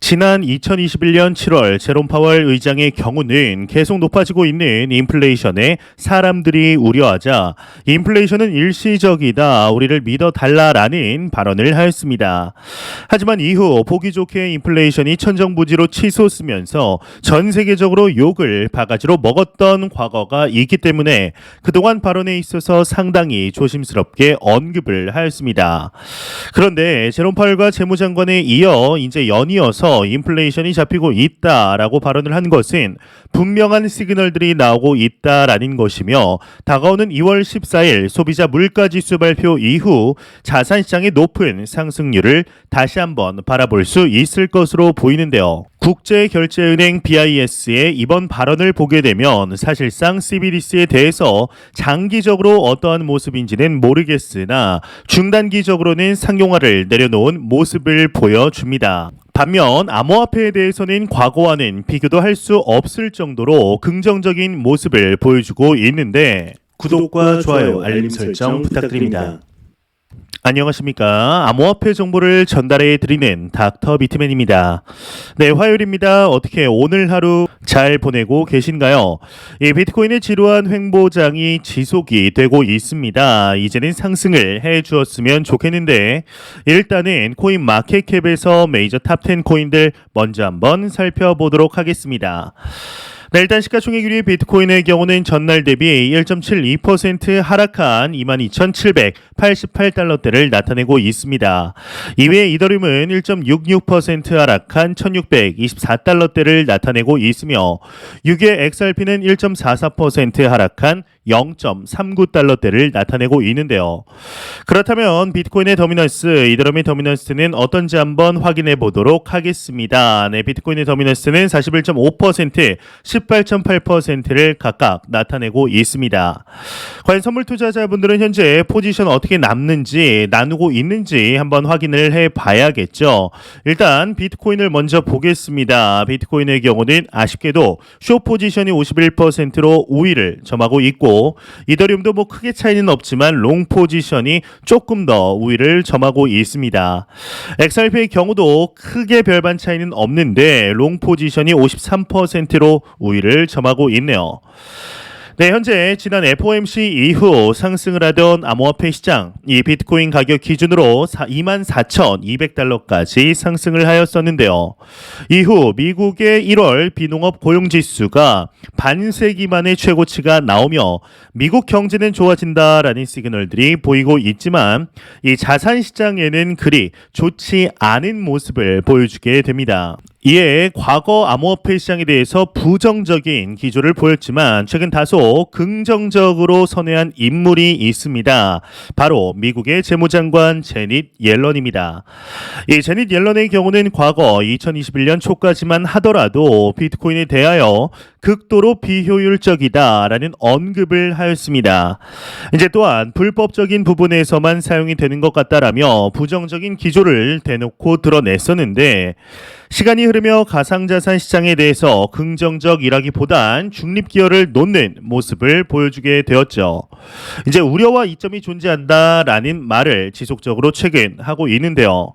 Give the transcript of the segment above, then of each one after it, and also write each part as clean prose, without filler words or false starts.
지난 2021년 7월 제롬 파월 의장의 경우는 계속 높아지고 있는 인플레이션에 사람들이 우려하자 인플레이션은 일시적이다, 우리를 믿어달라라는 발언을 하였습니다. 하지만 이후 보기 좋게 인플레이션이 천정부지로 치솟으면서 전 세계적으로 욕을 바가지로 먹었던 과거가 있기 때문에 그동안 발언에 있어서 상당히 조심스럽게 언급을 하였습니다. 그런데 제롬 파월과 재무장관에 이어 이제 연이어서 인플레이션이 잡히고 있다라고 발언을 한 것은 분명한 시그널들이 나오고 있다라는 것이며, 다가오는 2월 14일 소비자 물가지수 발표 이후 자산시장의 높은 상승률을 다시 한번 바라볼 수 있을 것으로 보이는데요. 국제결제은행 BIS의 이번 발언을 보게 되면 사실상 CBDC에 대해서 장기적으로 어떠한 모습인지는 모르겠으나 중단기적으로는 상용화를 내려놓은 모습을 보여줍니다. 반면 암호화폐에 대해서는 과거와는 비교도 할 수 없을 정도로 긍정적인 모습을 보여주고 있는데, 구독과 좋아요, 알림 설정 부탁드립니다. 안녕하십니까. 암호화폐 정보를 전달해 드리는 닥터 비트맨입니다. 네, 화요일입니다. 어떻게 오늘 하루 잘 보내고 계신가요? 이 비트코인의 지루한 횡보장이 지속이 되고 있습니다. 이제는 상승을 해 주었으면 좋겠는데, 일단은 코인 마켓캡에서 메이저 탑10 코인들 먼저 한번 살펴보도록 하겠습니다. 네, 일단 시가총액 1위 비트코인의 경우는 전날 대비 1.72% 하락한 22,788달러대를 나타내고 있습니다. 이외에 이더리움은 1.66% 하락한 1,624달러대를 나타내고 있으며, 6의 XRP는 1.44% 하락한 0.39달러대를 나타내고 있는데요. 그렇다면 비트코인의 더미넌스, 이더리움의 더미넌스는 어떤지 한번 확인해 보도록 하겠습니다. 네, 비트코인의 더미넌스는 41.5%, 18.8%를 각각 나타내고 있습니다. 과연 선물 투자자분들은 현재 포지션 어떻게 남는지, 나누고 있는지 한번 확인을 해 봐야겠죠. 일단 비트코인을 먼저 보겠습니다. 비트코인의 경우는 아쉽게도 숏 포지션이 51%로 우위를 점하고 있고, 이더리움도 뭐 크게 차이는 없지만 롱 포지션이 조금 더 우위를 점하고 있습니다. XRP의 경우도 크게 별반 차이는 없는데 롱 포지션이 53%로 우위를 점하고 있네요. 네, 현재 지난 FOMC 이후 상승을 하던 암호화폐 시장, 이 비트코인 가격 기준으로 24,200달러까지 상승을 하였었는데요. 이후 미국의 1월 비농업 고용지수가 반세기 만의 최고치가 나오며 미국 경제는 좋아진다라는 시그널들이 보이고 있지만, 이 자산시장에는 그리 좋지 않은 모습을 보여주게 됩니다. 이에 과거 암호화폐 시장에 대해서 부정적인 기조를 보였지만 최근 다소 긍정적으로 선회한 인물이 있습니다. 바로 미국의 재무장관 제닛 옐런입니다. 이 제닛 옐런의 경우는 과거 2021년 초까지만 하더라도 비트코인에 대하여 극도로 비효율적이다라는 언급을 하였습니다. 이제 또한 불법적인 부분에서만 사용이 되는 것 같다라며 부정적인 기조를 대놓고 드러냈었는데, 시간이 흐르며 가상자산 시장에 대해서 긍정적이라기보단 중립기여를 놓는 모습을 보여주게 되었죠. 이제 우려와 이점이 존재한다라는 말을 지속적으로 최근 하고 있는데요.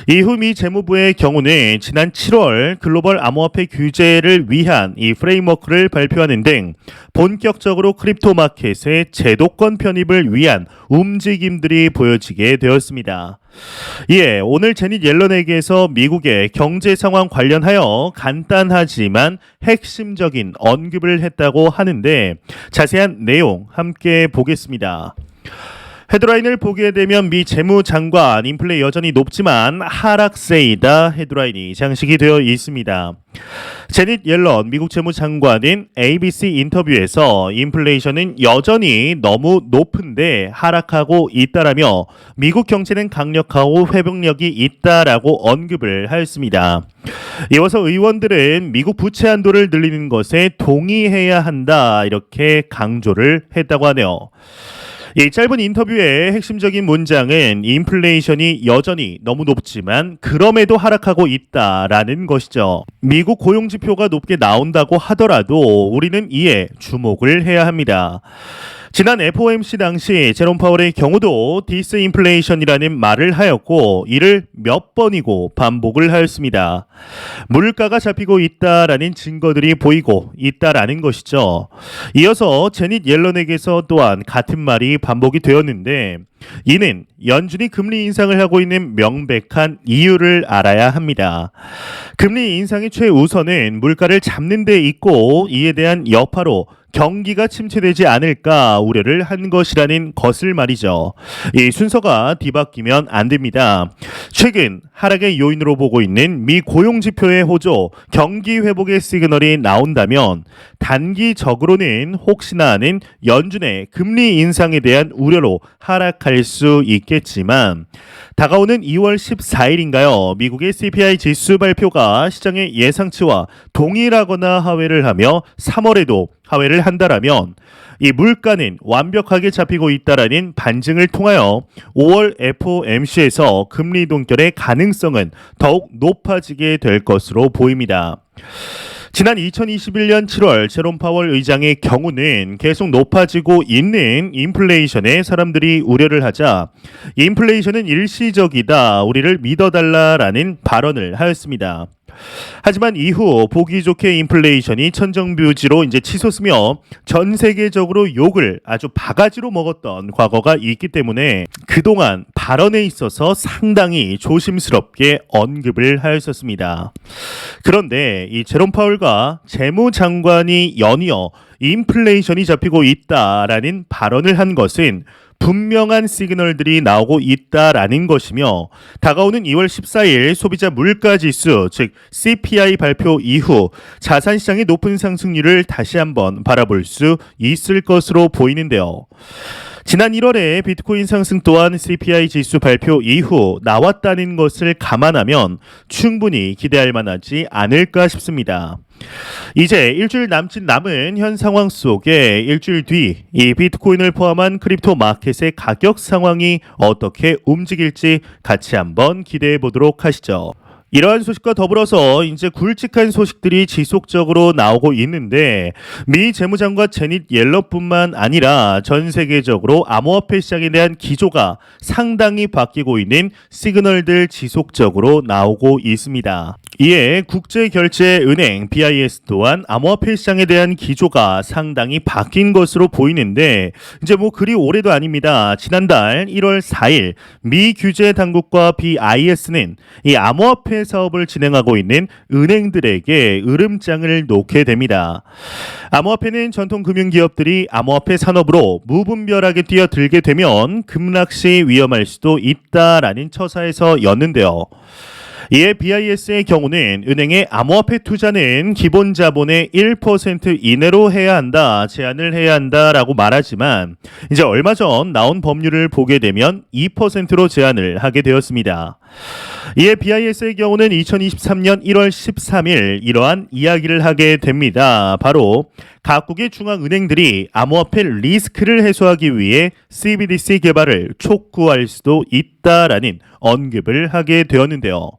이후 미 재무부의 경우는 지난 7월 글로벌 암호화폐 규제를 위한 이 프레임워크를 발표하는 등 본격적으로 크립토 마켓의 제도권 편입을 위한 움직임들이 보여지게 되었습니다. 예, 오늘 제닛 옐런에게서 미국의 경제 상황 관련하여 간단하지만 핵심적인 언급을 했다고 하는데, 자세한 내용 함께 보겠습니다. 헤드라인을 보게 되면 미 재무장관 인플레 여전히 높지만 하락세이다 헤드라인이 장식이 되어 있습니다. 제닛 옐런 미국 재무장관인 ABC 인터뷰에서 인플레이션은 여전히 너무 높은데 하락하고 있다라며 미국 경제는 강력하고 회복력이 있다라고 언급을 하였습니다. 이어서 의원들은 미국 부채 한도를 늘리는 것에 동의해야 한다, 이렇게 강조를 했다고 하네요. 이 짧은 인터뷰의 핵심적인 문장은 인플레이션이 여전히 너무 높지만 그럼에도 하락하고 있다라는 것이죠. 미국 고용지표가 높게 나온다고 하더라도 우리는 이에 주목을 해야 합니다. 지난 FOMC 당시 제롬 파월의 경우도 디스인플레이션이라는 말을 하였고 이를 몇 번이고 반복을 하였습니다. 물가가 잡히고 있다라는 증거들이 보이고 있다라는 것이죠. 이어서 제닛 옐런에게서 또한 같은 말이 반복이 되었는데 이는 연준이 금리 인상을 하고 있는 명백한 이유를 알아야 합니다. 금리 인상의 최우선은 물가를 잡는 데 있고 이에 대한 여파로 경기가 침체되지 않을까 우려를 한 것이라는 것을 말이죠. 이 순서가 뒤바뀌면 안 됩니다. 최근 하락의 요인으로 보고 있는 미 고용지표의 호조, 경기 회복의 시그널이 나온다면 단기적으로는 혹시나 하는 연준의 금리 인상에 대한 우려로 하락할 수 있겠지만 다가오는 2월 14일인가요? 미국의 CPI 지수 발표가 시장의 예상치와 동일하거나 하회를 하며 3월에도 하회를 한다라면 이 물가는 완벽하게 잡히고 있다라는 반증을 통하여 5월 FOMC에서 금리 동결의 가능성은 더욱 높아지게 될 것으로 보입니다. 지난 2021년 7월 제롬 파월 의장의 경우는 계속 높아지고 있는 인플레이션에 사람들이 우려를 하자 인플레이션은 일시적이다, 우리를 믿어달라라는 발언을 하였습니다. 하지만 이후 보기 좋게 인플레이션이 천정부지로 이제 치솟으며 전 세계적으로 욕을 아주 바가지로 먹었던 과거가 있기 때문에 그동안 발언에 있어서 상당히 조심스럽게 언급을 하였었습니다. 그런데 이 제롬 파월과 재무장관이 연이어 인플레이션이 잡히고 있다라는 발언을 한 것은 분명한 시그널들이 나오고 있다라는 것이며 다가오는 2월 14일 소비자 물가지수 즉 CPI 발표 이후 자산시장의 높은 상승률을 다시 한번 바라볼 수 있을 것으로 보이는데요. 지난 1월에 비트코인 상승 또한 CPI 지수 발표 이후 나왔다는 것을 감안하면 충분히 기대할 만하지 않을까 싶습니다. 이제 일주일 남은 현 상황 속에 일주일 뒤 이 비트코인을 포함한 크립토 마켓의 가격 상황이 어떻게 움직일지 같이 한번 기대해 보도록 하시죠. 이러한 소식과 더불어서 이제 굵직한 소식들이 지속적으로 나오고 있는데 미 재무장관 제닛 옐런뿐만 아니라 전 세계적으로 암호화폐 시장에 대한 기조가 상당히 바뀌고 있는 시그널들 지속적으로 나오고 있습니다. 이에 국제결제은행 BIS 또한 암호화폐 시장에 대한 기조가 상당히 바뀐 것으로 보이는데 이제 뭐 그리 오래도 아닙니다. 지난달 1월 4일 미 규제 당국과 BIS는 이 암호화폐 사업을 진행하고 있는 은행들에게 으름장을 놓게 됩니다. 암호화폐는 전통 금융기업들이 암호화폐 산업으로 무분별하게 뛰어들게 되면 급락시 위험할 수도 있다라는 처사에서였는데요. 이에 BIS의 경우는 은행의 암호화폐 투자는 기본 자본의 1% 이내로 해야 한다, 제한을 해야 한다라고 말하지만 이제 얼마 전 나온 법률을 보게 되면 2%로 제한을 하게 되었습니다. 이에 BIS의 경우는 2023년 1월 13일 이러한 이야기를 하게 됩니다. 바로 각국의 중앙은행들이 암호화폐 리스크를 해소하기 위해 CBDC 개발을 촉구할 수도 있다라는 언급을 하게 되었는데요.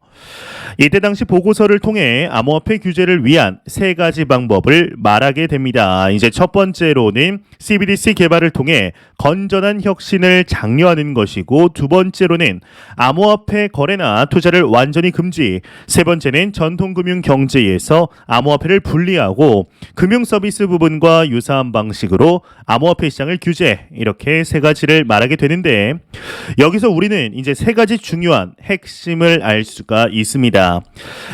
이때 당시 보고서를 통해 암호화폐 규제를 위한 세 가지 방법을 말하게 됩니다. 이제 첫 번째로는 CBDC 개발을 통해 건전한 혁신을 장려하는 것이고, 두 번째로는 암호화폐 거래나 투자를 완전히 금지, 세 번째는 전통금융 경제에서 암호화폐를 분리하고 금융 서비스 부분과 유사한 방식으로 암호화폐 시장을 규제, 이렇게 세 가지를 말하게 되는데, 여기서 우리는 이제 세 가지 중요한 핵심을 알 수가 있습니다.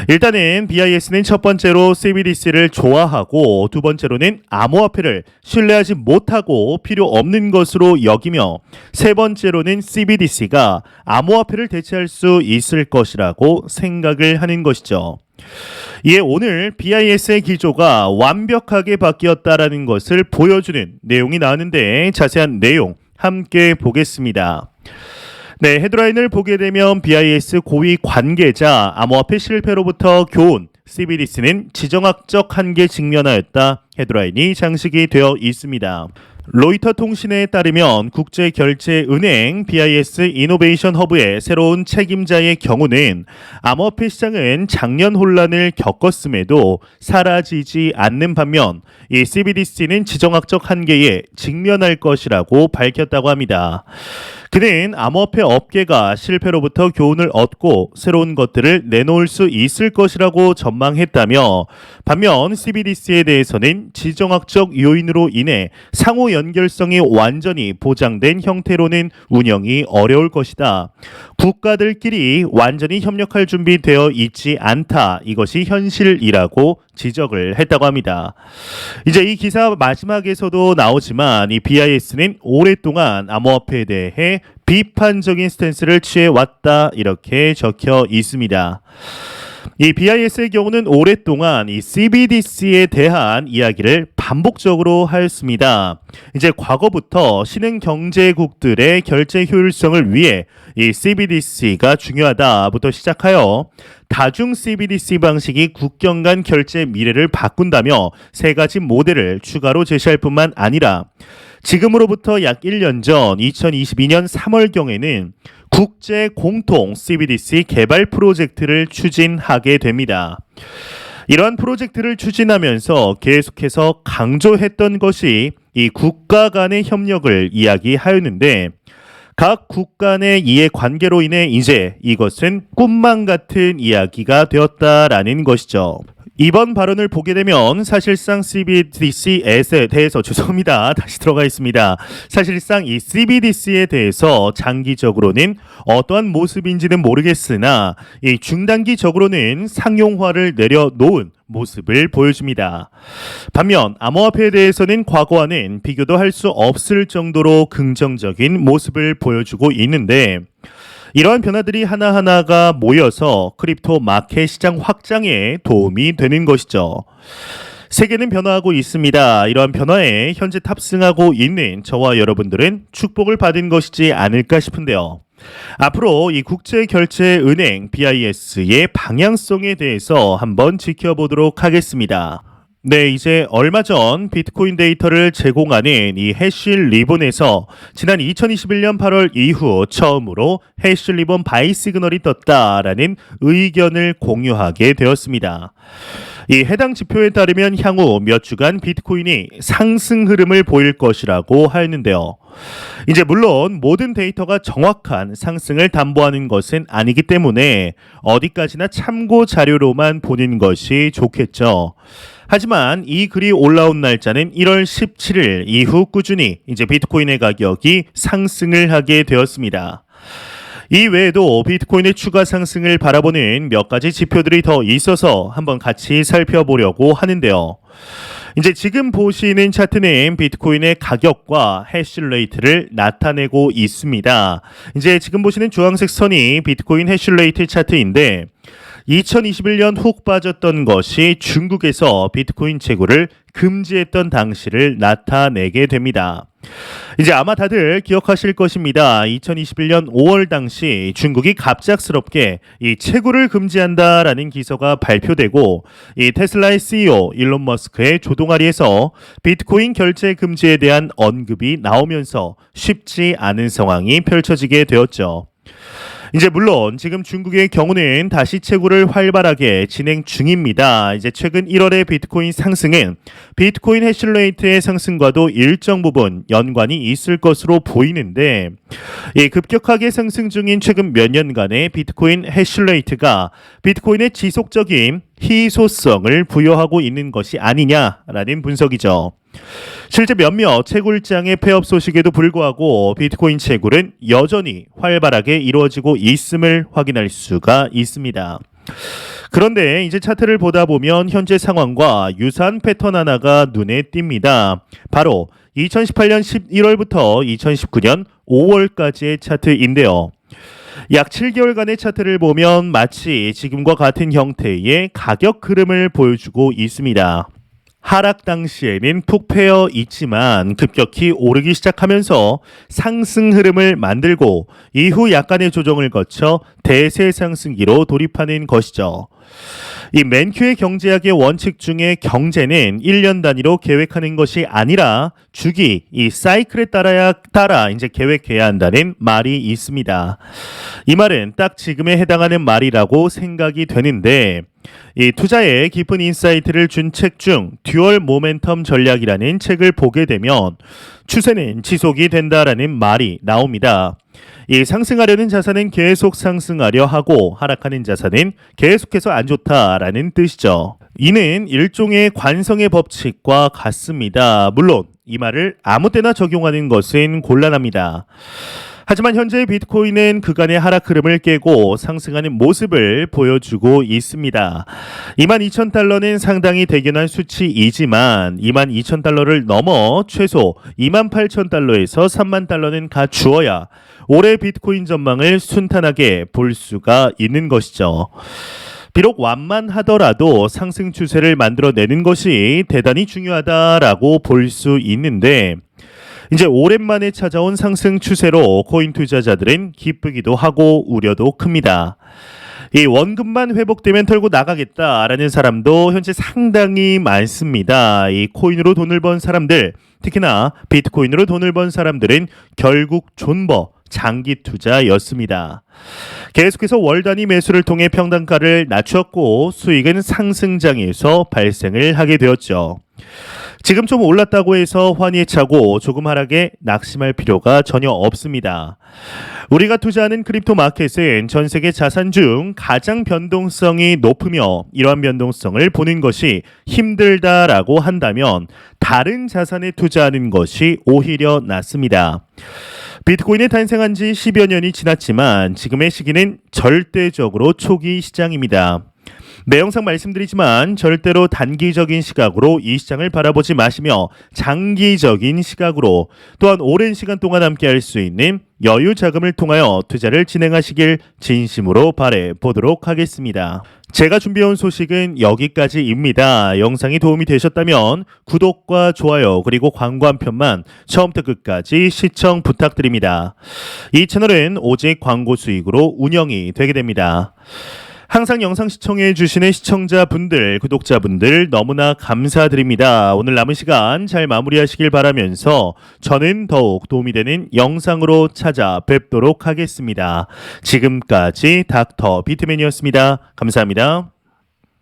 일단은 BIS는 첫 번째로 CBDC를 좋아하고, 두 번째로는 암호화폐를 신뢰하지 못하고 필요 없는 것으로 여기며, 세 번째로는 CBDC가 암호화폐를 대체할 수 있을 것이라고 생각을 하는 것이죠. 이에 오늘 BIS의 기조가 완벽하게 바뀌었다라는 것을 보여주는 내용이 나왔는데, 자세한 내용 함께 보겠습니다. 네, 헤드라인을 보게 되면 BIS 고위 관계자, 암호화폐 실패로부터 교훈, CBDC는 지정학적 한계 직면하였다, 헤드라인이 장식이 되어 있습니다. 로이터 통신에 따르면 국제결제은행 BIS 이노베이션 허브의 새로운 책임자의 경우는 암호화폐 시장은 작년 혼란을 겪었음에도 사라지지 않는 반면 이 CBDC는 지정학적 한계에 직면할 것이라고 밝혔다고 합니다. 그는 암호화폐 업계가 실패로부터 교훈을 얻고 새로운 것들을 내놓을 수 있을 것이라고 전망했다며, 반면 CBDC에 대해서는 지정학적 요인으로 인해 상호 연결성이 완전히 보장된 형태로는 운영이 어려울 것이다. 국가들끼리 완전히 협력할 준비되어 있지 않다. 이것이 현실이라고 지적을 했다고 합니다. 이제 이 기사 마지막에서도 나오지만 이 BIS는 오랫동안 암호화폐에 대해 비판적인 스탠스를 취해왔다, 이렇게 적혀 있습니다. 이 BIS의 경우는 오랫동안 이 CBDC에 대한 이야기를 반복적으로 하였습니다. 이제 과거부터 신흥 경제국들의 결제 효율성을 위해 이 CBDC가 중요하다부터 시작하여 다중 CBDC 방식이 국경 간 결제 미래를 바꾼다며 세 가지 모델을 추가로 제시할 뿐만 아니라 지금으로부터 약 1년 전 2022년 3월경에는 국제 공통 CBDC 개발 프로젝트를 추진하게 됩니다. 이러한 프로젝트를 추진하면서 계속해서 강조했던 것이 이 국가 간의 협력을 이야기하였는데, 각 국가 내 이해관계로 인해 이제 이것은 꿈만 같은 이야기가 되었다라는 것이죠. 이번 발언을 보게 되면 사실상 CBDC에 대해서 죄송합니다. 다시 들어가 있습니다. 사실상 이 CBDC에 대해서 장기적으로는 어떠한 모습인지는 모르겠으나 이 중단기적으로는 상용화를 내려놓은 모습을 보여줍니다. 반면 암호화폐에 대해서는 과거와는 비교도 할 수 없을 정도로 긍정적인 모습을 보여주고 있는데, 이러한 변화들이 하나하나가 모여서 크립토 마켓 시장 확장에 도움이 되는 것이죠. 세계는 변화하고 있습니다. 이러한 변화에 현재 탑승하고 있는 저와 여러분들은 축복을 받은 것이지 않을까 싶은데요. 앞으로 이 국제결제은행 BIS의 방향성에 대해서 한번 지켜보도록 하겠습니다. 네, 이제 얼마 전 비트코인 데이터를 제공하는 이 해쉬리본에서 지난 2021년 8월 이후 처음으로 해쉬리본 바이 시그널이 떴다라는 의견을 공유하게 되었습니다. 이 해당 지표에 따르면 향후 몇 주간 비트코인이 상승 흐름을 보일 것이라고 하였는데요. 이제 물론 모든 데이터가 정확한 상승을 담보하는 것은 아니기 때문에 어디까지나 참고 자료로만 보는 것이 좋겠죠. 하지만 이 글이 올라온 날짜는 1월 17일 이후 꾸준히 이제 비트코인의 가격이 상승을 하게 되었습니다. 이 외에도 비트코인의 추가 상승을 바라보는 몇 가지 지표들이 더 있어서 한번 같이 살펴보려고 하는데요. 이제 지금 보시는 차트는 비트코인의 가격과 해시레이트를 나타내고 있습니다. 이제 지금 보시는 주황색 선이 비트코인 해시레이트 차트인데, 2021년 훅 빠졌던 것이 중국에서 비트코인 채굴을 금지했던 당시를 나타내게 됩니다. 이제 아마 다들 기억하실 것입니다. 2021년 5월 당시 중국이 갑작스럽게 이 채굴을 금지한다라는 기사가 발표되고, 이 테슬라의 CEO 일론 머스크의 조동아리에서 비트코인 결제 금지에 대한 언급이 나오면서 쉽지 않은 상황이 펼쳐지게 되었죠. 이제 물론 지금 중국의 경우는 다시 채굴을 활발하게 진행 중입니다. 이제 최근 1월의 비트코인 상승은 비트코인 해시레이트의 상승과도 일정 부분 연관이 있을 것으로 보이는데, 이 급격하게 상승 중인 최근 몇 년간의 비트코인 해시레이트가 비트코인의 지속적인 희소성을 부여하고 있는 것이 아니냐라는 분석이죠. 실제 몇몇 채굴장의 폐업 소식에도 불구하고 비트코인 채굴은 여전히 활발하게 이루어지고 있음을 확인할 수가 있습니다. 그런데 이제 차트를 보다 보면 현재 상황과 유사한 패턴 하나가 눈에 띕니다. 바로 2018년 11월부터 2019년 5월까지의 차트인데요. 약 7개월간의 차트를 보면 마치 지금과 같은 형태의 가격 흐름을 보여주고 있습니다. 하락 당시에는 푹 패여 있지만 급격히 오르기 시작하면서 상승 흐름을 만들고 이후 약간의 조정을 거쳐 대세 상승기로 돌입하는 것이죠. 이 맨큐의 경제학의 원칙 중에 경제는 1년 단위로 계획하는 것이 아니라 주기, 이 사이클에 따라 이제 계획해야 한다는 말이 있습니다. 이 말은 딱 지금에 해당하는 말이라고 생각이 되는데 이 투자에 깊은 인사이트를 준 책 중 듀얼 모멘텀 전략이라는 책을 보게 되면 추세는 지속이 된다라는 말이 나옵니다. 이 상승하려는 자산은 계속 상승하려 하고 하락하는 자산은 계속해서 안 좋다라는 뜻이죠. 이는 일종의 관성의 법칙과 같습니다. 물론 이 말을 아무 때나 적용하는 것은 곤란합니다. 하지만 현재의 비트코인은 그간의 하락 흐름을 깨고 상승하는 모습을 보여주고 있습니다. 22,000달러는 상당히 대견한 수치이지만 22,000달러를 넘어 최소 28,000달러에서 3만 달러는 갖추어야 올해 비트코인 전망을 순탄하게 볼 수가 있는 것이죠. 비록 완만하더라도 상승 추세를 만들어내는 것이 대단히 중요하다라고 볼 수 있는데 이제 오랜만에 찾아온 상승 추세로 코인 투자자들은 기쁘기도 하고 우려도 큽니다. 이 원금만 회복되면 털고 나가겠다라는 사람도 현재 상당히 많습니다. 이 코인으로 돈을 번 사람들, 특히나 비트코인으로 돈을 번 사람들은 결국 존버, 장기 투자였습니다. 계속해서 월 단위 매수를 통해 평단가를 낮췄고 수익은 상승장에서 발생을 하게 되었죠. 지금 좀 올랐다고 해서 환희에 차고 조금 하락에 낙심할 필요가 전혀 없습니다. 우리가 투자하는 크립토 마켓은 전 세계 자산 중 가장 변동성이 높으며 이러한 변동성을 보는 것이 힘들다라고 한다면 다른 자산에 투자하는 것이 오히려 낫습니다. 비트코인이 탄생한 지 10여 년이 지났지만 지금의 시기는 절대적으로 초기 시장입니다. 매 영상 말씀드리지만 절대로 단기적인 시각으로 이 시장을 바라보지 마시며 장기적인 시각으로 또한 오랜 시간 동안 함께 할 수 있는 여유 자금을 통하여 투자를 진행하시길 진심으로 바라 보도록 하겠습니다. 제가 준비해온 소식은 여기까지입니다. 영상이 도움이 되셨다면 구독과 좋아요 그리고 광고 한 편만 처음부터 끝까지 시청 부탁드립니다. 이 채널은 오직 광고 수익으로 운영이 되게 됩니다. 항상 영상 시청해 주시는 시청자분들, 구독자분들 너무나 감사드립니다. 오늘 남은 시간 잘 마무리하시길 바라면서 저는 더욱 도움이 되는 영상으로 찾아뵙도록 하겠습니다. 지금까지 닥터 비트맨이었습니다. 감사합니다.